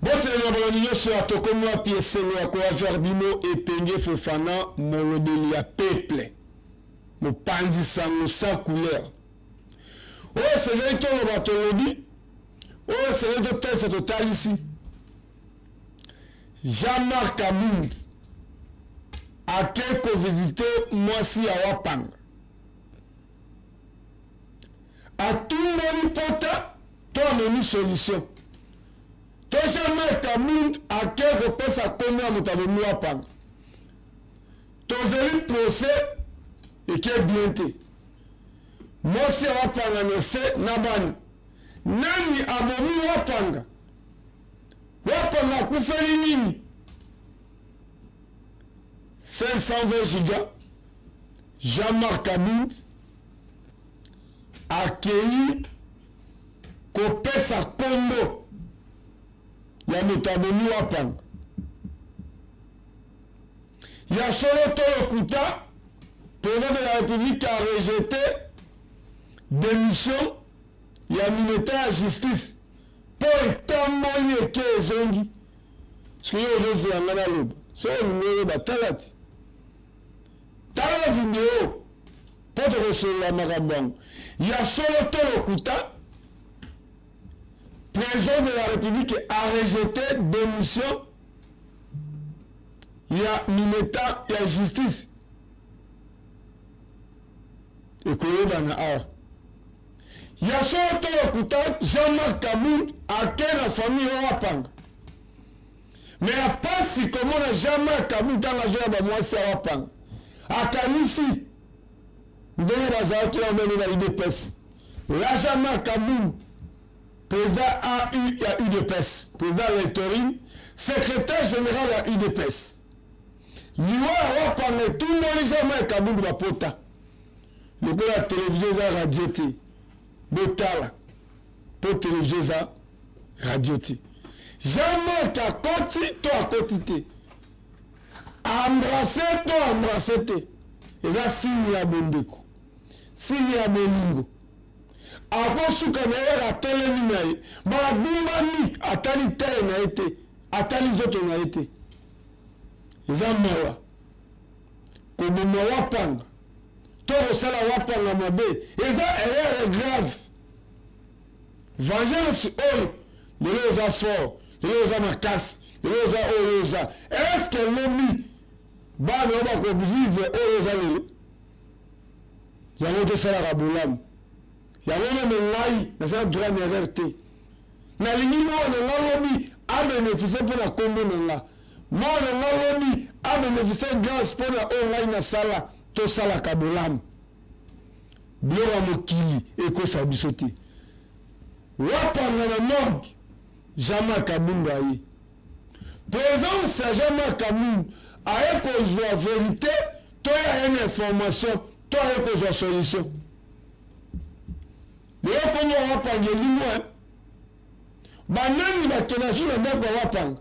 Botelema bolonyo so atokomwa pieselo ya kwa verbino epenge Fofana molobeli ya peuple. Mopanzi sango sans couleur. Oh c'est vrai que le batolobi. Oh c'est vrai que test total ici. Jean-Marc Kabund a quelques visité moi si à Wapang. A tout le pota, toi une solution. Toi Jean-Marc Kabund a quelques personnes à connaître à Moutaboumi Wapang. Toi j'ai eu procès et qui est bien été. Moi si à Wapang ne sait Naban. Nani abomi Wapanga. Wapanga kufeli nini? 520 gigas. Jean-Marc Kabund accueilli kopesa kombo ya Moutabomi Wapanga. Ya solo Tolo Kuta, président de la République, a rejeté démission ya ministère de la justice pour étamboli eke ezongi. Parce que yo ozozi yanga na loba. So numéro batalati. Tala vidéo pour te recevoir makambo yango. Ya solo Tolo Kuta, président de la République, a rejeté démission ya ministère de la justice. Et koyoba na awa. Il y a son autre Jean-Marc Kabund a quelle la famille Wapanga. Mais à pas si comment on a Jean-Marc Kabund dans la joie de moi c'est Wapanga. À Kanifi, nous devons bazar qui a mené la UDPS. Là Jean-Marc Kabund, président a eu UDPS, président électorine, secrétaire général à UDPS. Liwa Wapanga tout le monde Jean-Marc Kabund va pota. Le gars la télévision a radioté. Botala pour téléviser ça radio ti Jean-Marc a côté toi à côté embrasser toi embrasser te et ça signe ya bondeko signe ya bolingo ako suka na era tele ni nae ba bumba ni atali te na été atali zoto na été ezamawa ko bomo Wapanga Toro sala Wapanga mabe eza erreur grave. Vengeance oyo lelo za fort lelo za makasi lelo za oyo za est-ce que lobi bana oba ko vivre oyo za lelo yango to sala kabulamu yango na ngai na sa droit na RT na lingi mo na lobi a bénéficier pour la kombo nga mo na lobi a bénéficier grâce pour la online na sala to sala kabulamu blora mokili eko sabisote Wapanga na nord Jean-Marc Kabund aye présence à Jean-Marc Kabund aye kozwa vérité to ya une information to aye kozwa solution leo konyo Wapanga limwe banani bakena jina ndako Wapanga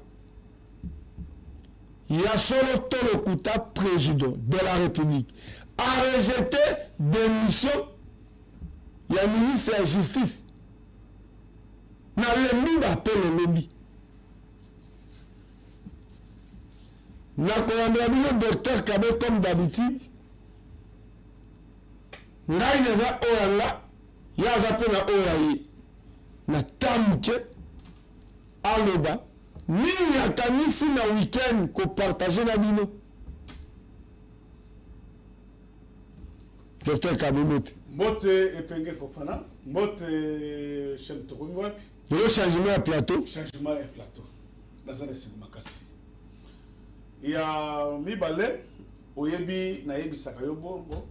ya solo Tolo Kuta président de la République a rejeté démission ya ministre de la justice na le monde appelle le lobby na kolanda bino docteur Kabe comme d'habitude ngai neza oyanga ya za pena oyaye na tamuke aloba nini akanisi na week-end ko partager na bino docteur Kabe Mote Mote epenge Fofana Mote chaîne tokomi wapi le changement à plateau nazana siku makasi ya mibale oyebi na yebisaka yo bongo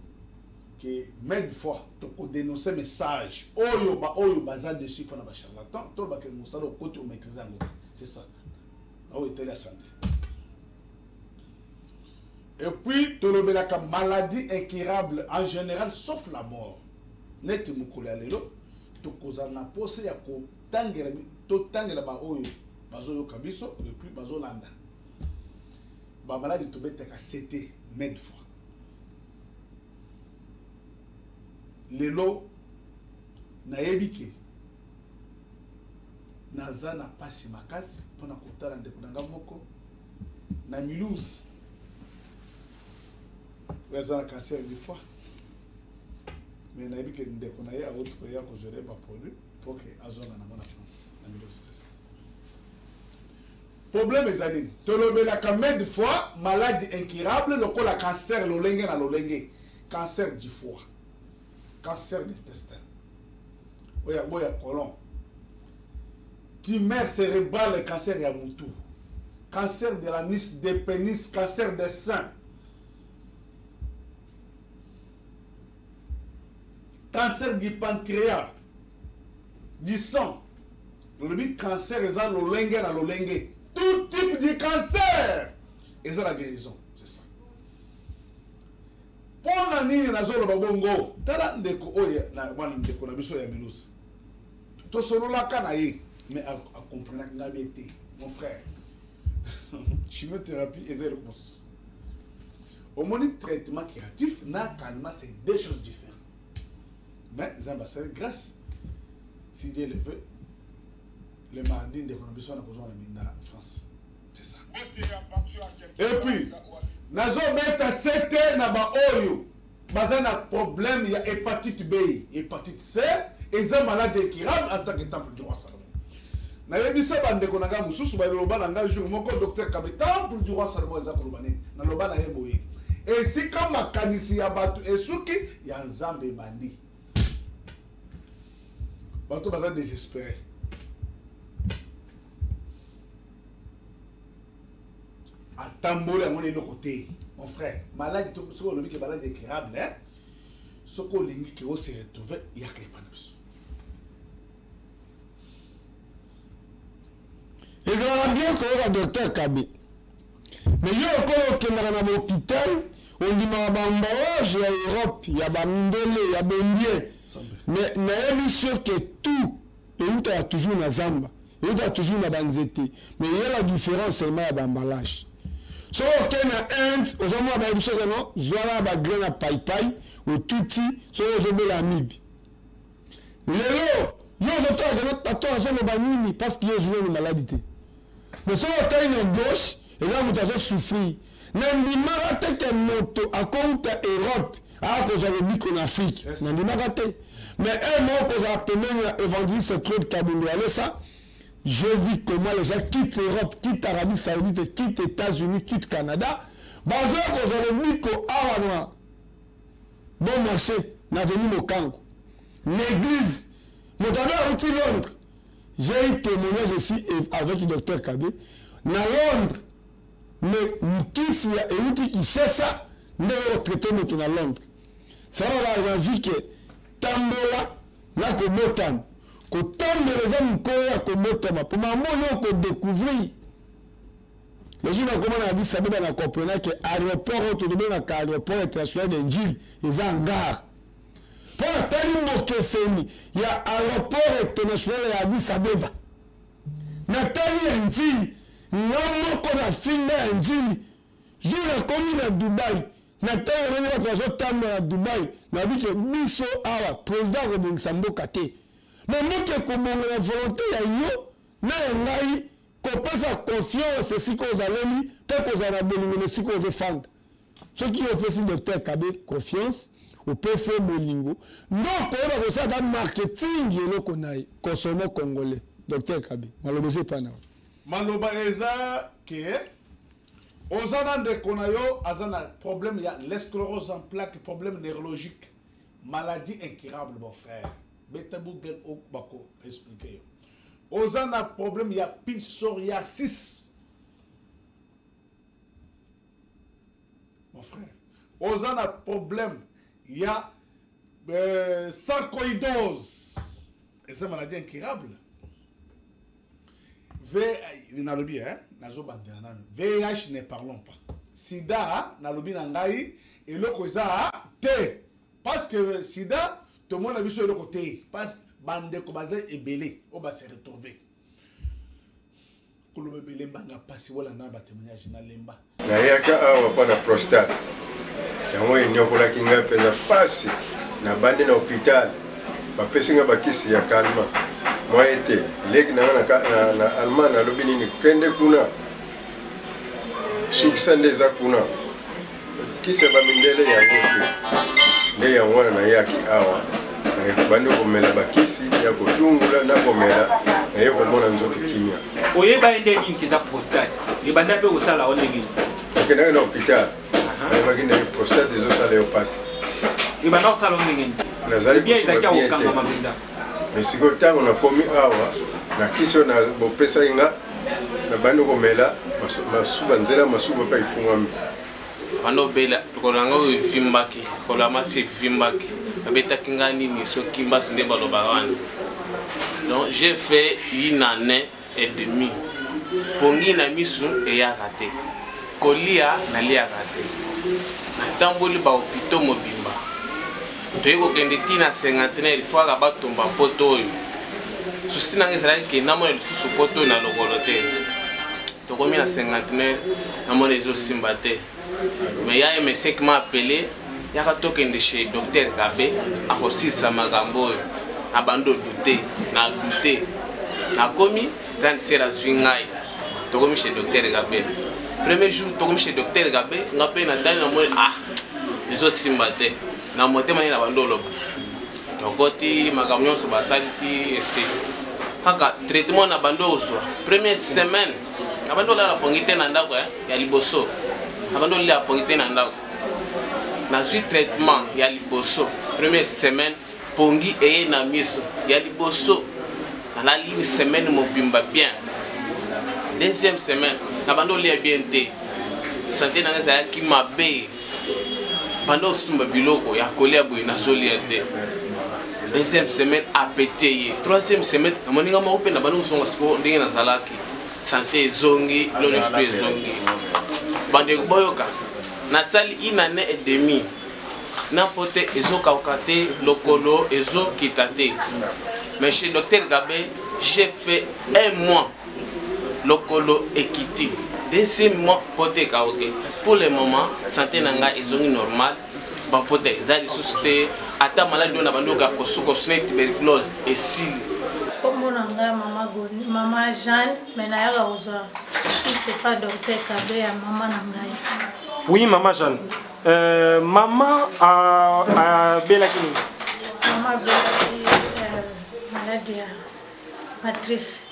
que même fois to ko dénoncer message oyo baza dessus pour na ba charlatan to ba ke musalo côté au maîtriser ngo c'est ça o était la santé et puis to lobelaka maladie incurable en général sauf la mort net mukolo ya lelo to kozala na pose ya ko tangela to tangela ba oyo bazo yo kabiso et puis bazo landa ba maladie to beteka c'était même fois lelo na yebike naza na pasi makasi mpona kotala ndeko na nga moko na Mulhouse aza na cancer du foie mais nayebi ke ndeko na ye auti koya kozwela baproduit pour ke azonga nango na France na Mulhouse. Problème ezali tolobelaka main de fois maladie incurable lokola cancer lolenge na lolenge, cancer du foie, cancer de l'intestin, oya colon, tumeur cérébrale, cancer ya mutu, cancer de l'anis, des pénis, cancer des seins, cancer du pancréas, du sang, le cancer eza lolenge na lolenge. Tout type de cancer et ça la guérison, c'est ça. Pour la nini na zolo babongo tala ndeko oya na wana ndeko na biso ya Mulhouse to solo la kana ye mais à comprendre nga bete mon frère chimiothérapie et zéro processus au moins traitement curatif na calma c'est deux choses différentes mais ça va ser grâce si Dieu le veut. Le mardi de l'économie on a besoin de la France. C'est ça. Et puis, nazo beta 7 na ba oyo. Bazana problème il y a hépatite B, hépatite C et ça maladie incurable en tant que temple du roi Salomon. Na yebi sa bande ko nanga mususu ba loba nanga jour moko docteur Kabe temple du roi Salomon za kolobane. Na loba na yeboye. Et si comme makanisi ya batu esuki ya nzambe bandi. Batu baza désespéré. Attambole à mon côté, mon frère. Maladie, ce qu'on dit que maladie incurable, hein? Ce qu'on dit que on s'est retrouvé, il y a quelque chose. Et ça va bien que le docteur Kabe. Mais il y a encore que dans l'hôpital, on dit que il y a Europe, il y a Bamindele, il y a Bondie. Mais il y a sûr que tout, et il y a toujours la Zamba, il y a toujours la Banzete. Mais il y a la différence seulement à l'emballage. So ok na Inde, aux hommes à Baïbusé non, zoala ba grain à païpaï, au touti, so aux hommes la mibi. Lélo, yo zoto à gagner tato à zone banini parce qu'il y a une maladie. Mais so ok na gauche, et là vous avez souffrir. N'andi marate que moto à compte Europe, à cause de bico en Afrique. N'andi marate. Mais un mot cause à peine évangéliste Claude Kabondo, allez ça. Je vis comment les gens quittent l'Europe, quittent l'Arabie Saoudite, quittent les États-Unis, quittent le Canada. Basé aux Olympiques, à bon marché, n'a venu au Congo. L'église, mon a outil Londres. J'ai eu témoignage ici avec le docteur Kabe. Dans Londres, mais qui s'y a outil qui sait ça, nous avons traité notre à Londres. Ça va avoir vu que Tambola n'a que Botan. Autant de les hommes pour ma découvrir. Les gens ont dit ça dans que l'aéroport l'aéroport international d'Engil, ils ont gare. Pour il y a l'aéroport international d'Addis Abeba. Nathalie Engil, nous avons film d'Engil. Je l'ai connu à Dubaï. Nathalie Engil à Dubaï. Nous avons dit que Bisso Awa, président Robin Sambo Kate. Mais nous qui avons la volonté, nous avons confiance à ce que vous allez peut que vous avez ce que vous faites. Ceux qui ont fait le docteur Kabe confiance, au PC Bolingo. Donc, on a un marketing qu'on a consommé congolais. Docteur Kabe, Maloba c'est pas non. Maloba eza que aux années de Konayo, a un problème, il y a l'esclérose en plaques, problème neurologique, maladie incurable, mon frère. Betabou gel au bako expliquer. Aux an a problème il y a psoriasis. Mon frère. Aux an a problème il y a sarcoïdose. Et c'est maladie incurable. VIH ne parlons pas. Sida nalobi nangai et le koza T parce que sida tout le monde a vu sur le côté. Parce que bande kobaza est belé. On va se retrouver. Kolobe belé banga pasi wala na ba témoignage na lemba. Na yaka awa pa na prostate. Yango inyokola kinga pena pasi na bande na hôpital. Ba pesinga bakisi ya kalma. moi été leki na Allemagne alobi nini kende kuna sukisa nde eza kuna kisa bamindele yango te nde yango wana nayaki awa bandi komela bakisi ya kotungula na komela naye komona nzoto kimia oyeba ende nini keza prostate ebanda mpe kosala o ndenge okendaki na hôpital ayebaki nde prostate ezosala yo pasi ebanda kosala o ndenge nazali bien ezalaki akokangama mpenza mais sikoyo ntango nakomi awa na kisi oyo bopesaki nga na bandi komela masuba nzela masuba mpe ifungwami Pano bela kolanga ufimbaki kolama si fimbaki abeta kinga nini soki mbasu nde baloba wana. Donc j'ai fait 1 année et demie pongi na misu eyaka te kolia na liaka te natamboli ba hôpital mobimba toyeko kende tina 50 fois ka batomba poto oyo susi nanga ezalaki ke namona lisusu poto oyo na lokolo te tokomi na 50 namona ezosimba te. Mais il y a un monsieur qui m'a appelé, il y a un token chez Dr Gabé, à aussi ça m'a gambo, à bando douté, n'a douté, n'a commis, dans ces la swingai, tokomi chez Dr Gabé. Premier jour, tokomi chez Dr Gabé, n'a pas n'a dans le ah, les autres simbaté, n'a monté mané la bando loba. Tokoti, ma camion sur basaliti, et c'est. Kaka traitement na bando oswa. Première semaine, na bando la pongité na ndako ya liboso. Avant de la pongité na ndako na suite traitement ya liboso première semaine pongi eye na miso ya liboso na la ligne semaine mobimba bien deuxième semaine na bando lia bien te santé na ngeza ki mabe bando sumba biloko ya kolia boy na zolia te deuxième semaine appété troisième semaine na moninga mo pe na bando songa sko ndenge na zalaki santé zongi l'honnêteté zongi bande boyoka na sali 1 année et demie na pote ezo kaukate lokolo ezo kitate mais chez Dr Gabé j'ai fait 1 mois lokolo ekiti deuxième mois pote kauke pour le moment santé nanga ezongi normal ba pote zali susute ata malade na bandoka kosuko snake tuberculose et sil comme nanga maman Jeanne mais na yaka ozwa c'est pas Dr Gabé ya maman nanga. Oui, maman Jeanne. Maman a belaki. Maman belaki maladie matrice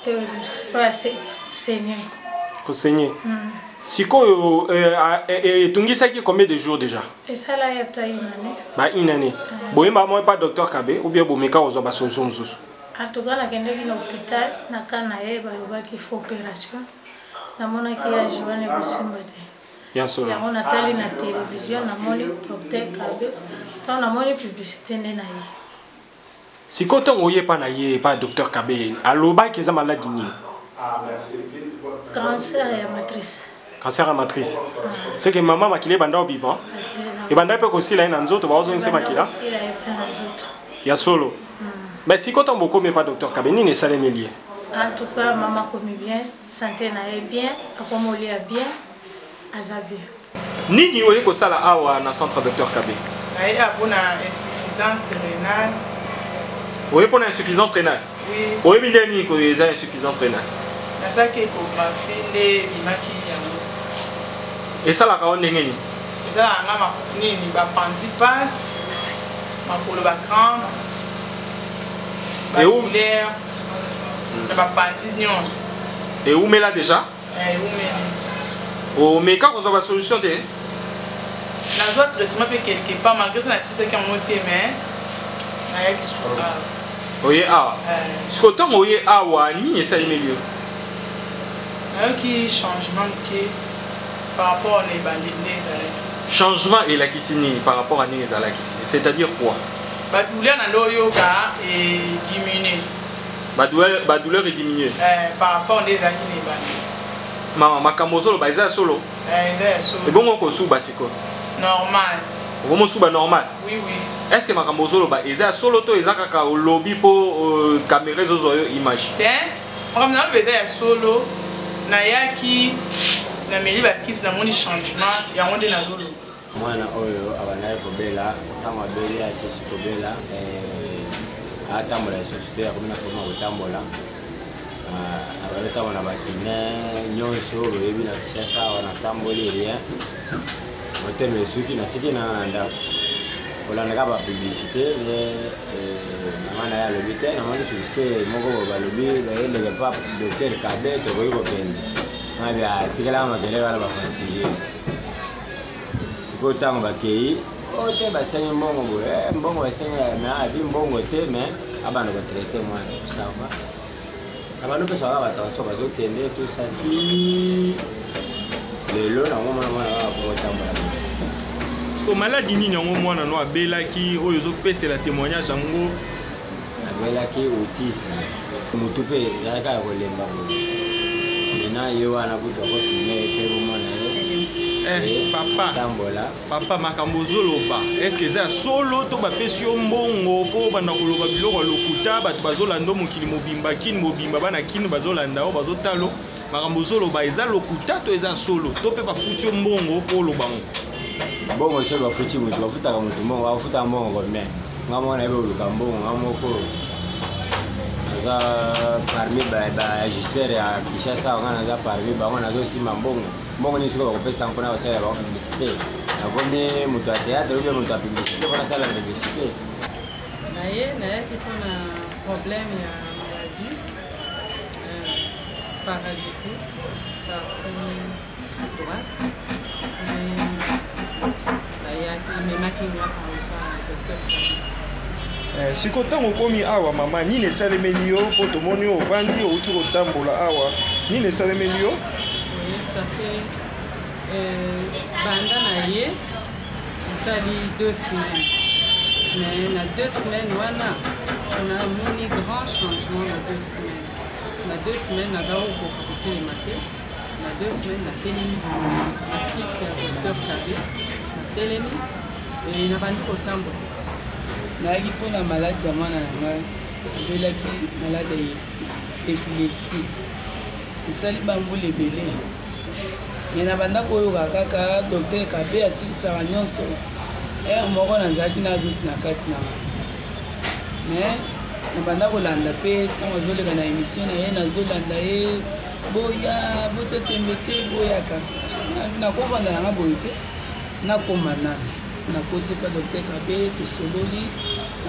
saigner. Siko tungisaki combien de jours déjà? Et ça là il y a 1 année. Bah 1 année. Boye maman pas docteur Kabé ou bien bomeka ozo ba solution mususu. En tout cas na kendeki na hôpital na kana ye balobaki faut opération. Na mona ki ya Joanne Busimba te. Bien sûr. Ya on atali na télévision na moni docteur Kabé. Tant na moni publicité nde na ye. Si quand on oye pas na ye pas docteur Kabé, aloba ki za maladie ni. Cancer ya matrice. Cancer à matrice. C'est que maman makile banda obiba. Et banda pe ko sila na nzoto ba ozo nsema kila. Sila ya na nzoto. Ya solo. Mais si quand on beaucoup mais pas docteur Kabé ni ne sale melier. En tout cas, maman commet bien, santé na bien, akomoli bien, aza bien. Nini oye ko sala awa na centre docteur Kabé? Aye abona insuffisance rénale. Oye pona insuffisance rénale? Oui. Oye binde ni ko eza insuffisance rénale? Na saki échographie nde bimaki yango. Et ça la ka ndenge ni? Eza nga nini ba panti passe, makolo ba crampe. Et où? Et où met là déjà? Oh, mais quand on a la solution, tu as traitement quelque part, malgré ça, c'est qui a monté, mais oui, ah. Ce que tu as dit, ah, oui, et ça est mieux. Qui changement par rapport à les bandits. Changement et la kissini par rapport à les alakis. C'est-à-dire quoi? La douleur est diminuée. La douleur est diminuée. Par rapport à des akis. Ma kamozolo ba eza solo. Et bon on kosu ba siko. Normal. Comment souba normal? Oui oui. Est-ce que ma kamozolo ba eza solo to eza kaka au lobby po caméra zozo image? On na le eza solo na yaki na meli ba kis na moni changement ya monde na zolo. Mwana oyo abanaye kobela kama beli ya sisi kobela atambola société ya komina koma kotambola abaleta wana bakine nyonso boyebi na kisa wana tamboli rien moteme esuki natiki na ndako kolandaka bapublicité nanga na ye alobi te namoni publicité moko balobi bayeleke pa docteur Kabe tokoki kokende ngabi atikelaka makelele wana bafansilie sikoyo ntango bakei o te basengi mbongo boye mbongo basengi me abi mbongo te me abanda kotraite mwana sava abanda mpe saka batension bazokende tosati lelo nango mwana mwana kaka kotambola ko maladi nini yango mwana no abelaki oyo ozopesela témoignage yango abelaki autisme motu mpe ezalaka ya kolemba mena ye wana kutu akofime pe bomona ye papa makambo ozoloba eske eza ya solo to bapesi yo mbongo mpo banda koloba biloko ya lokuta bato bazolanda mokili mobimba kini mobimba bana kini bazolanda o bazotalo makambo ozoloba eza lokuta to eza solo to mpe bafuti yo mbongo mpo oloba ngo mbongo so bafuti motu bafutaka motu mbongo bafutaka mbongo komien nga mwana yebe oluka mbongo nga moko naza parmi baajuster ya Kinshasa nga naza parmi bango nazosimba mbongo mbongo nini sikoyo bakopesa mpona basala bango publicité nakomi moto ya théâtre obe moto ya publicité mpona sala publicité nayaki mpona problème ya maladie paralysie partie droite siko ntango okomi awa mama nini esalemeli yo mpo tomoni ovandi outi kotambola awa nini esalemeli yo banda na ye esali 2 semaines mais na 2 semaines wana namoni grand changement na 2 semaines na 2 semaines naza okoka kotelema te na 2 semaines natelemi na kisi ya docteur Kabe natelemi nabandi kotambola nayaki mpona maladi ya mwana na ngai abelaki maladi ya épilepsie esali bambula ebele me na banda koyoka kaka docteur Kabe asilisaka nyonso ere moko nazalaki na duti na kati na ngai me na banda kolanda mpe ntango azoleka na émission na ye nazolanda ye boya botia tembe te boyaka nakovanda nanga boye te nakoma nani nakoti pa docteur Kabe tosololi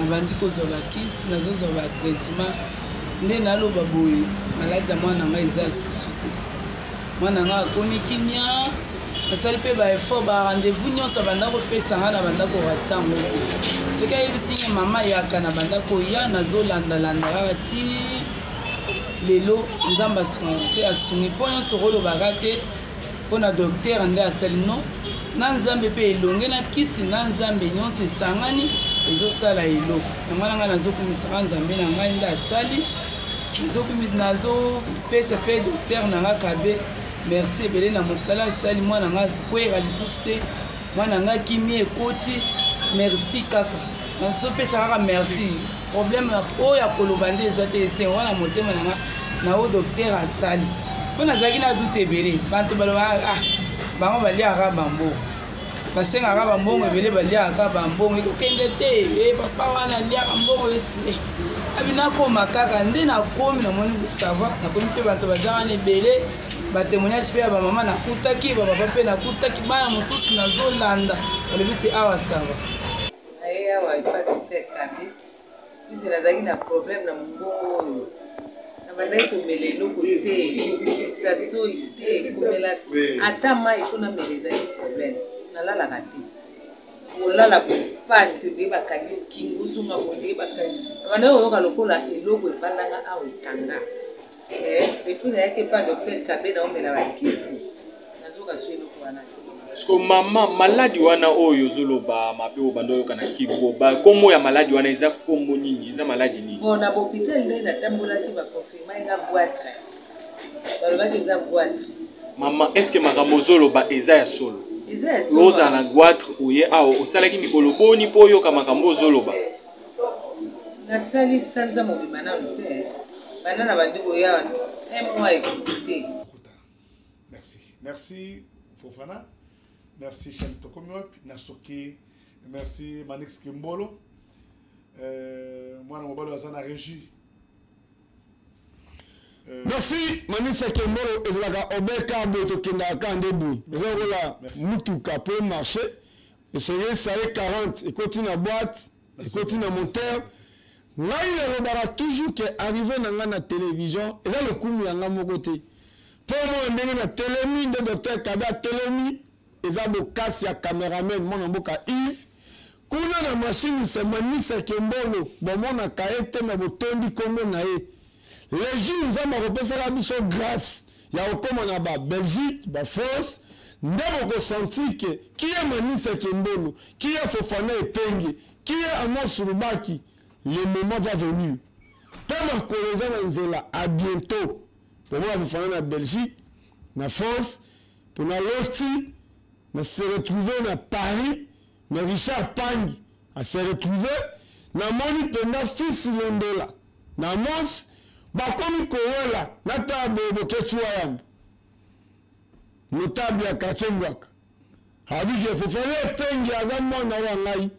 nabandi kozwa bakisi nazozwa batraitement nde naloba boye maladi ya mwana ngai eza susu te mwana ngai akomi kimia nasali mpe baeffort barendez-vous nyonso abanda kopesa ngai na banda koratango soki ayebisinga mama yaka na banda koya nazolandalanda kaka ti lelo nzambe asunga te asungi mpo nyonso kolobaka te mpona docteur nde asali no na nzambe mpe elonge na kisi na nzambe nyonso esangani ezosala eloko yango na ngai nazokumisaka nzambe na ngai nde asali nazopesa mpe docteur na ngai Kabe merci ebele na mosala asali mwana ngai kwera lisusu te mwana ngai kimia ekoti merci kaka nazopesa kaka merci problème oyo ya koloba nde eza te esengo wana motema na ngai na oyo docteur asali mpo nazalaki na dute ebele banto balobaka bango baliaka bambongo basengaka bambongo ebele baliaka bambongo ekokende te papa wana aliaka mbongo abi nakoma kaka nde nakomi namoni bosava nakomi mpe bato baza wana ebele batémoignage mpe ya bamama nakutaki bapapa mpe nakutaki bana mosusu nazolanda balobi te awa sava aye awa epa docteur Kabe bisi nazalaki na problème na mbongo oyo nabandaki komela eloko te sasoi te ekomela ata mai mpona mela ezali problème nalalaka te kolala pasi nde bakangi okingi ozonga bonde bakangi nabandaki koyoka lokola eloko efandanga awa ekanga epuis nayaki epa docteur Kabe naomela bakisi nazoka so eloko wana Sko mama maladi wana oyo zoloba mabe obanda oyo kana kibo ba komo ya maladi wana eza kombo nini eza maladi nini bona hôpital nde natambolaki bakonfirma eza goitre balobaki eza goitre mama est-ce que makambo zoloba eza ya solo eza ya solo oza na goitre oye awo osalaki mikolo boni po oyoka makambo zoloba nasali sanza mobima nano te banda na bandi koya un mois ekute. Merci Fofana. Merci Shem Tokomiwap, Nasoki, merci Manix Kimbolo. mwana mobali aza na régie. Merci Manisa Kembolo ezalaka obeka boto kendaka ndebu ezalokola mutuka pour marcher essayer ça 40 et continue na boîte et continue na moteur ngai le robara toujours que arriver na na télévision eza le kumu yanga moko te pour moi ndenge na telemi de docteur Kabia telemi eza bokasi ya cameraman mona mboka Yves kuna na machine c'est Manisa Kembolo bon mona kaete na botondi kongo na ye les jours nous avons repensé la mission grâce il y a comme on a ba Belgique ba France ndebo ko senti que qui est Manisa Kembolo qui est Fofana Epengi qui est Amos Rubaki le moment va venir pendant que les gens nzela à bientôt pour moi Fofana na Belgique na France pour na loti na se retrouver na Paris mais Richard Pangi a se retrouver na moni pendant fils Londola na Mons bakomi koyola natabo bokechuwa yangu notable ya kachengwaka habike Fofana Epengi aza mwana wa ngai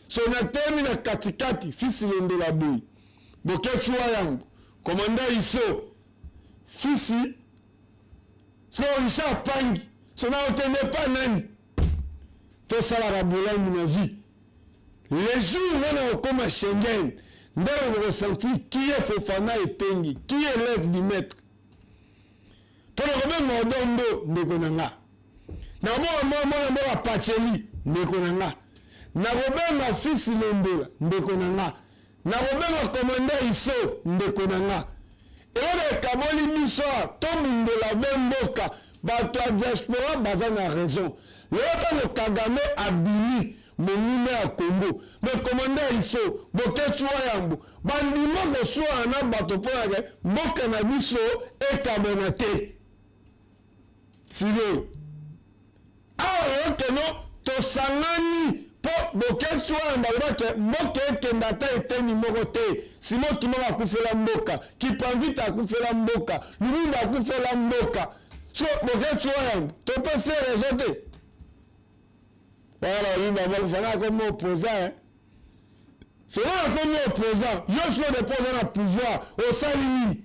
so na temi na katikati fisi Londola boy bokechuwa yangu komanda iso fisi so Richard Pangi so na otende pa nani to sala rabola na vie les jours wana okoma Schengen ndé on ressenti qui est Fofana Epengi, qui est l'élève du maître. Pour le même Mordondo, Nekonanga. N'a Pacheli, Nekonanga. N'a ma fils Londola, Nekonanga. N'a ma commandant Iso, Nekonanga. Et on est Kaboli Bissor, Tom de la Bemboka, Bato diaspora, Bazan a raison. Le Kagame a bini. Mon numéro à Congo, mais commandant Iso, Bokechuwa Yambo, Bandimo Gosso Ana Batopoage, Mokanabiso et Kabonate. Sinon, alors que non, Tosangani, pour Bokechuwa Yambo, Moke Kendata et Teni Morote, Simon qui m'a coupé la mboka, qui prend vite à couper la mboka, lui a coupé la mboka. So, Bokechuwa Yambo, tu peux se réseauter. Voilà, il va falloir comme opposant. C'est là comme opposant. Il y a soit des opposants à pouvoir au Salini.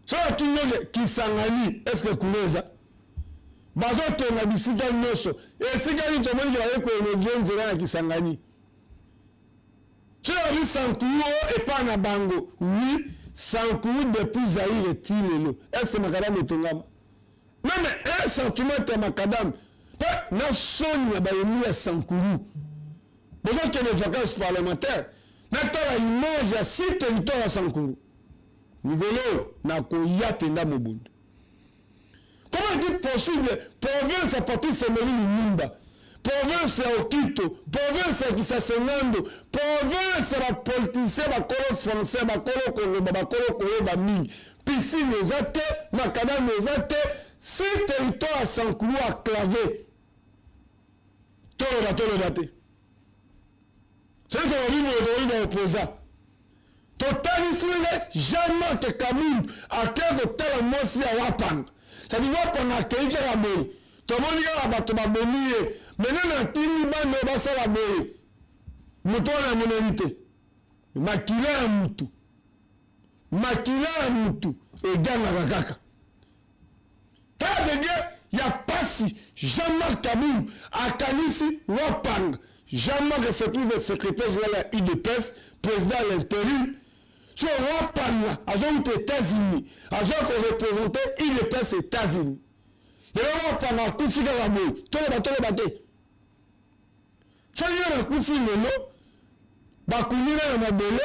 Ça, tout le monde qui s'engage, est-ce que Kouleza Bazo Tonga Bissika Noso. Et si quelqu'un te dit qu'il y a une gens qui s'engage. Tu as vu Sankourou et pas Nabango. Oui, Sankourou depuis Zahir et Tilelo. Est-ce que Makadam est Tongama? Même un sentiment de Makadam, na soni ya bayeni ya Sankourou. Besoin que les vacances parlementaires, na tala image ya 6 territoires à Sankourou. Ngolo na koya penda mobundu. Comment est-il possible province à partir de Semeli Lumumba, province ya Okito, province ya Kisasengando, province ya politicien bakolo français, bakolo koloba, bakolo koyeba mingi. Piscine ezate, makadam ezate, 6 territoires à Sankourou à clavé. Tolo date. C'est que on dit opposant. Total ici, jamais que Kamil a quelque tel mot si à Wapang. Ça dit Wapang a quelque chose à boy. Tout le monde a battu ma bonnie. Maintenant, un tini ban ne va pas la boy. Mouton à minorité. Makila à moutou. Makila à moutou. Et gagne la kaka. Pas de Dieu, il n'y a pas si Jean-Marc Kaboum à Kanisi Wapang. Jean-Marc se trouve secrétaire général de l'UDPS, président à l'intérim. Sur Wapang, à aux États-Unis, à qu'on représentait l'UDPS aux États-Unis. Et Wapang a couffé dans la bouille. Tous les bateaux. Ça y est, a couffé le lot. Bakouni na mabele.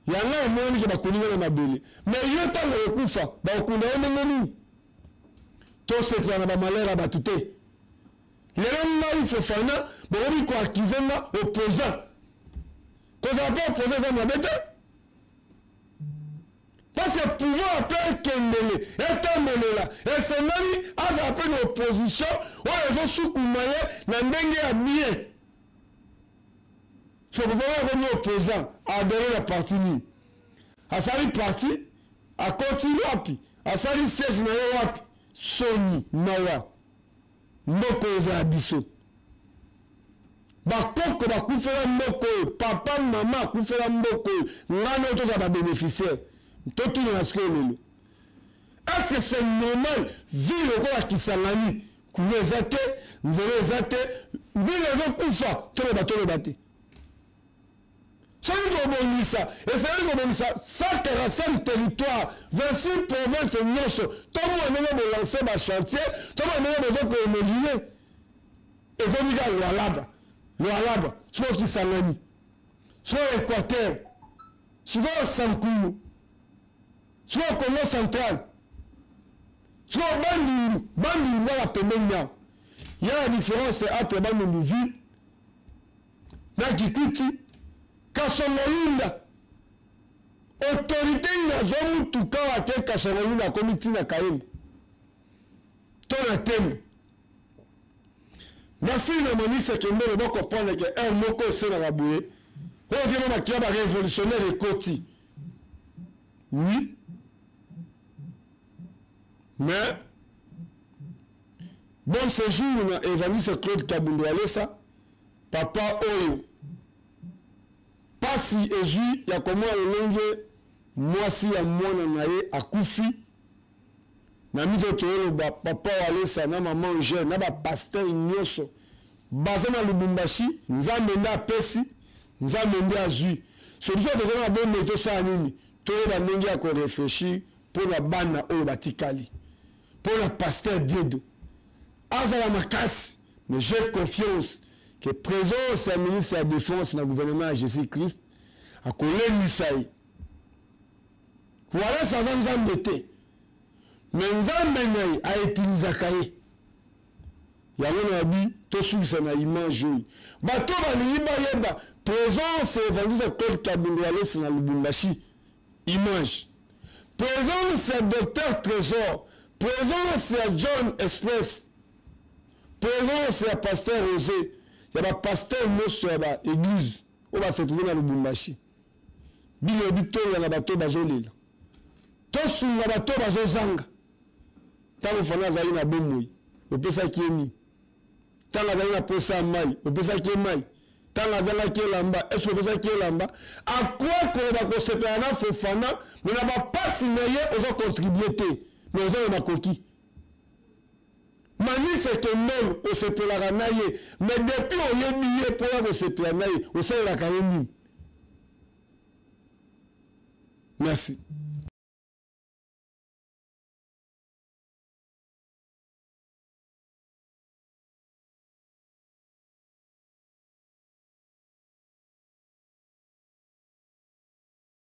Il y en a un monde qui bakouni na mabele. Mais il y a un temps de coufa. Bakouni na mabele. Tout ce qui a un malheur à batute. Les gens il faut faire ça, mais on dit quoi qu'ils aiment opposant. Quand on pas opposé, ça m'a bête. Parce que le pouvoir peut Kendele, et Tambele là, et c'est même à ça appelle l'opposition, où ils vont sous-coumailler, n'a n'engue à bien. Ce pouvoir est venu opposant, à adhérer la partie libre. À sali parti, à continuer à pi, à sali siège na wapi, Sony, Mawa. Moko eza biso. bakoko bakufela moko papa mama akufela moko ngana otoza ba bénéficiaire totuna na siko lelo. Est-ce que c'est normal ville okola Kisangani kuya ezate nzela ezate ville ezokufa toloba te. Soki kobongisa ezali kobongisa 145 territoire 26 provinces nyonso tomo ndenge bolanse bachantier tomo ndenge bozokoemolie ekomika Lualaba siko Kisangani siko Équateur siko Sankuru siko Congo central siko Bandundu wala pembeni yao. Il y a la différence entre Bandundu ville na Kikuti Kasongolinda. Autorité nazo mutuka wate Kasongolinda komiti na Kayembe tona tembe. Merci na Moïse Kembele boko comprendre que un moko c'est na raboué. On dit ma kiaba révolutionnaire et koti. Oui. Mais bon séjour na Evangeliste Claude Kabundu Alessa papa oyo pasi ezui ya komwa lolenge mwasi ya mwana na ye akufi na mito toyelo ba papa Alessa na mama Angèle na ba pasteur nyonso baza na Lubumbashi nzambe nda apesi nzambe nda azui solution toza na bon meto sa nini toyeba ndenge ya ko réfléchir pour la bana oyo batikali pour le pasteur Diedo azala makasi mais j'ai confiance que présence ya ministre ya défense na gouvernement ya Jésus-Christ akolemisa ye wala saza nzambe te mais nzambe na ye aetilizaka ye yango na bi tosukisa na image oyo bato balingi bayeba présence ya Evangeliste Claude Kabundu Alessa na Lubumbashi image présence ya docteur Trésor présence ya John Express présence ya pasteur Rosé ya ba pasteur moso ya ba église o ba se trouver na Lubumbashi bino bitoya na bato bazolela tosunga bato bazozanga tango fana zali na bomoi opesa kieni tango zali na posa mai opesa kieni tanga zala kelamba est-ce que opesa kelamba à quoi ko ba ko sepela na Fofana mais na ba pasi na ye ozo contribuer te mais ozo na koki mani c'est que même au sepela na ye mais depuis on yebi ye pour ko sepela na ye o sala ka yeni. Merci.